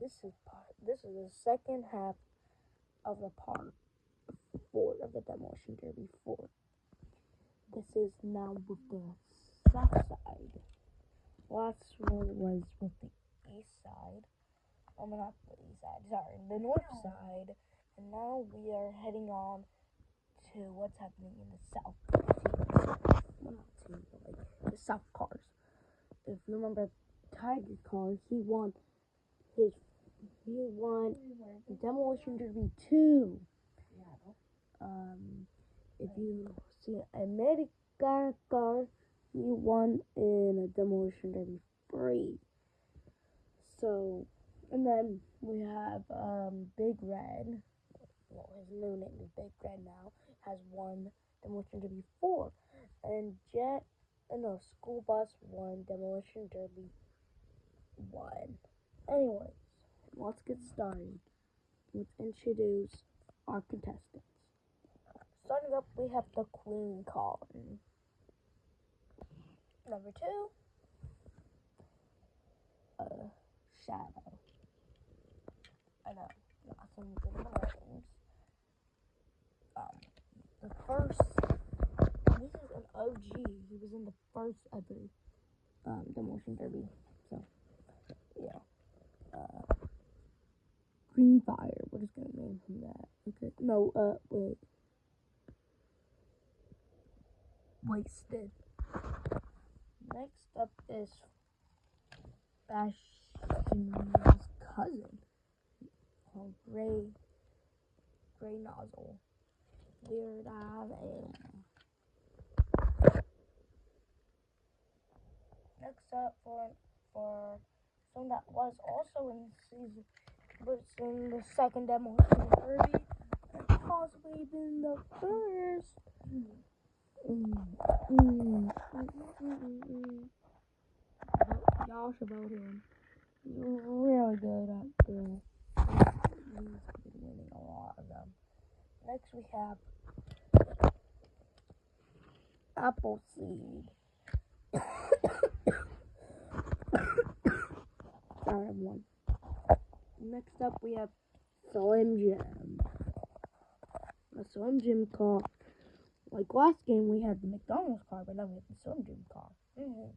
This is the second half of the part 4 of the Demolition Derby 4. This is now with the south side. Last one was with the east side. Oh, not the east side, sorry, the north side. And now we are heading on to what's happening in the south team. Well, not team, but like the south cars. If you remember Tiger's car, he won Demolition Derby 2. If you see America car, he won in a Demolition Derby 3. So, and then we have Big Red. Well, his new name is Big Red now. Has won Demolition Derby 4, and School Bus won Demolition Derby 1. Anyways, let's get started. Let's introduce our contestants. Starting up, we have the Queen car. Number 2, Shadow. I know, not some good names. The first, this is an OG. He was in the first ever Demolition Derby. So, yeah. Green Fire. We're just gonna name him that. Okay. No, wait. Wasted. Next up is Bastion's cousin, called Gray Nozzle. Weird Al. Next up for someone that was also in the second Demolition Derby, and possibly been the first. Y'all should vote him. He's really good at doing. He's been winning a lot of them. Next we have Appleseed. Sorry, everyone. Next up we have Slim Jim. A Slim Jim car. Like last game we had the McDonald's car, but now we have the Slim Jim car. Oh,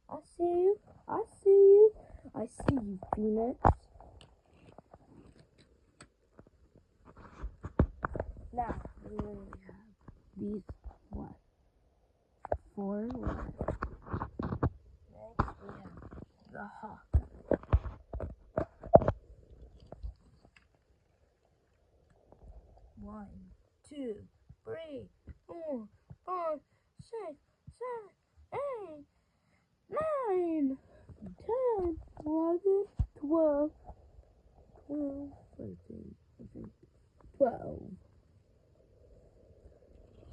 I see you. I see you, Phoenix. Now, we only have these, 4 left. Next, we have the Hawk. 1, 2, 3, 4, 5, 6, 7, 8, 9, 10, 11, 12, 13, 12.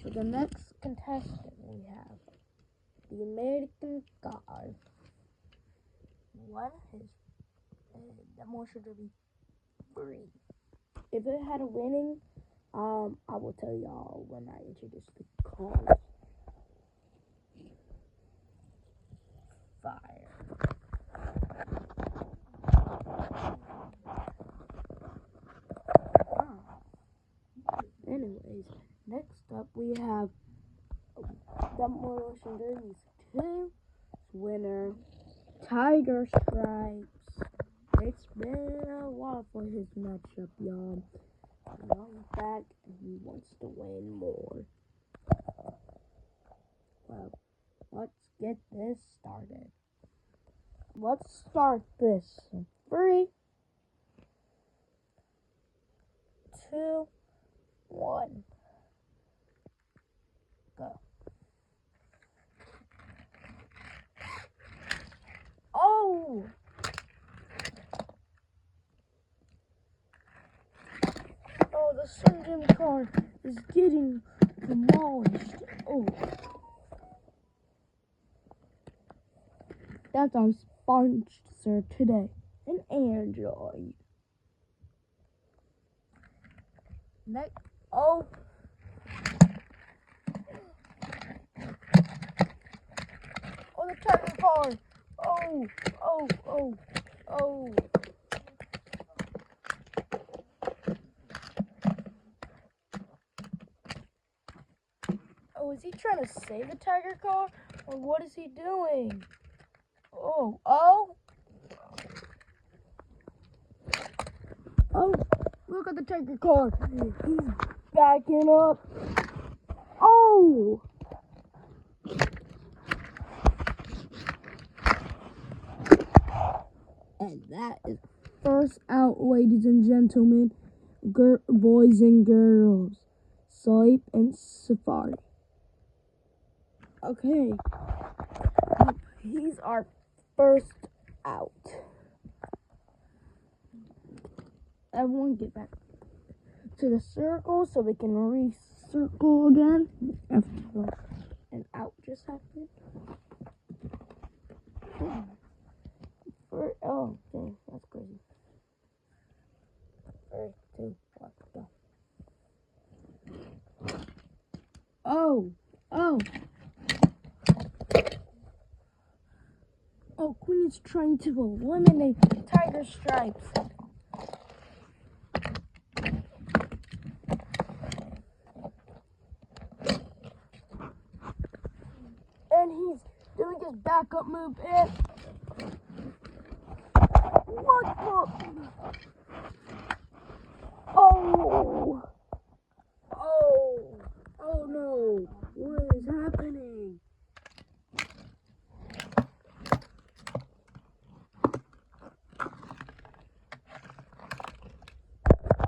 For the next contestant, we have the American God. Won his Demolition Derby 3. If it had a winning, I will tell y'all when I introduce the cars. Fire. Anyways, next up we have Demolition Derby 2 winner, Tiger Stripes. It's been a while for his matchup, y'all. He's back and he wants to win more. Well, let's get this started. Let's start this. 3, 2, 1. Go. Oh! Oh, the Slim Jim car is getting demolished. Oh. That's our sponsor today, an Android. Next, oh. tiger car. Oh, oh, oh, oh. Oh, is he trying to save the tiger car? Or what is he doing? Oh, oh. Oh, look at the tiger car. He's backing up. Oh. And that is first out, ladies and gentlemen, boys and girls, Saip and Safari. Okay, he's our first out. Everyone get back to the circle so we can recircle again after an out just happened. Oh, dang, that's crazy. 3, 2, 1, go. Oh, oh. Oh, Queen is trying to eliminate Tiger Stripes. And he's doing his backup move and what the? Oh! Oh! Oh no! What is happening?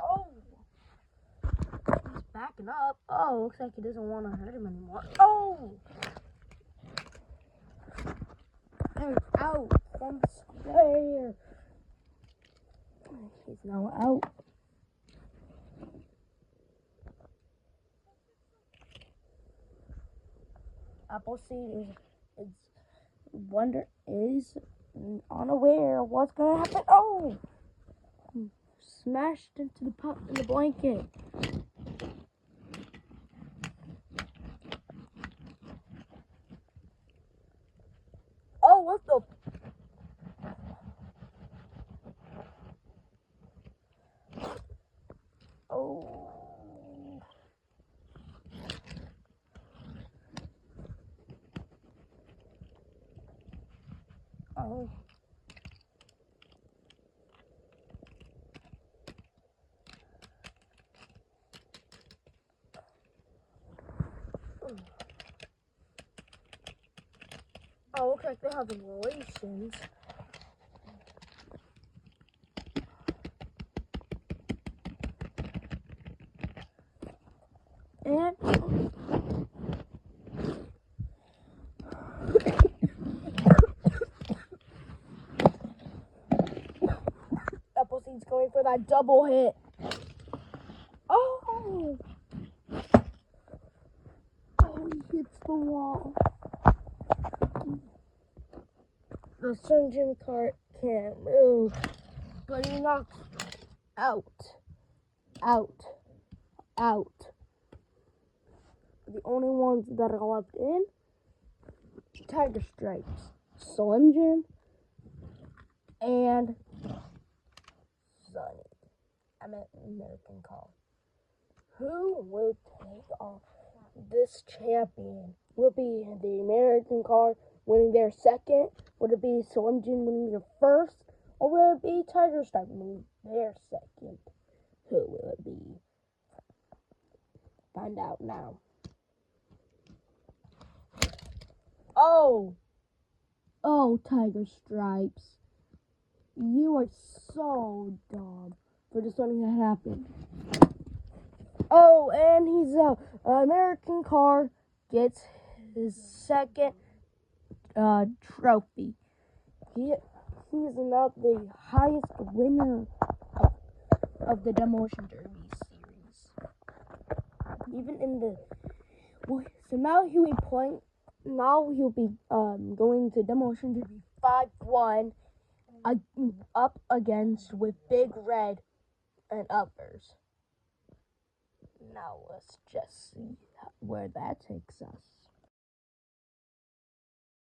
Oh! He's backing up. Oh, looks like he doesn't want to hurt him anymore. Oh! And out from the square. He's now out. Appleseed is unaware of what's gonna happen. Oh! Smashed into the blanket. Oh, what the? Oh. Oh. Oh, looks like they're having relations. And Appleseed's going for that double hit. Oh! Oh, he hits the wall. The Sun Gym cart can't move, but he knocks out. The only ones that are left in, Tiger Stripes, Slim Jim, and Sunny. American Car. Who will take off this champion? Will it be the American Car winning their second? Would it be Slim Jim winning their first? Or will it be Tiger Stripe winning their second? Who will it be? Find out now. Oh, Tiger Stripes. You are so dumb for just letting that happen. Oh, and he's out. American Car gets his second trophy. He is now the highest winner of the Demolition Derby series. Even in the so now he'll be playing. Now he'll be going to Demolition Derby 5-1 up against with Big Red and others. Now let's just see where that takes us.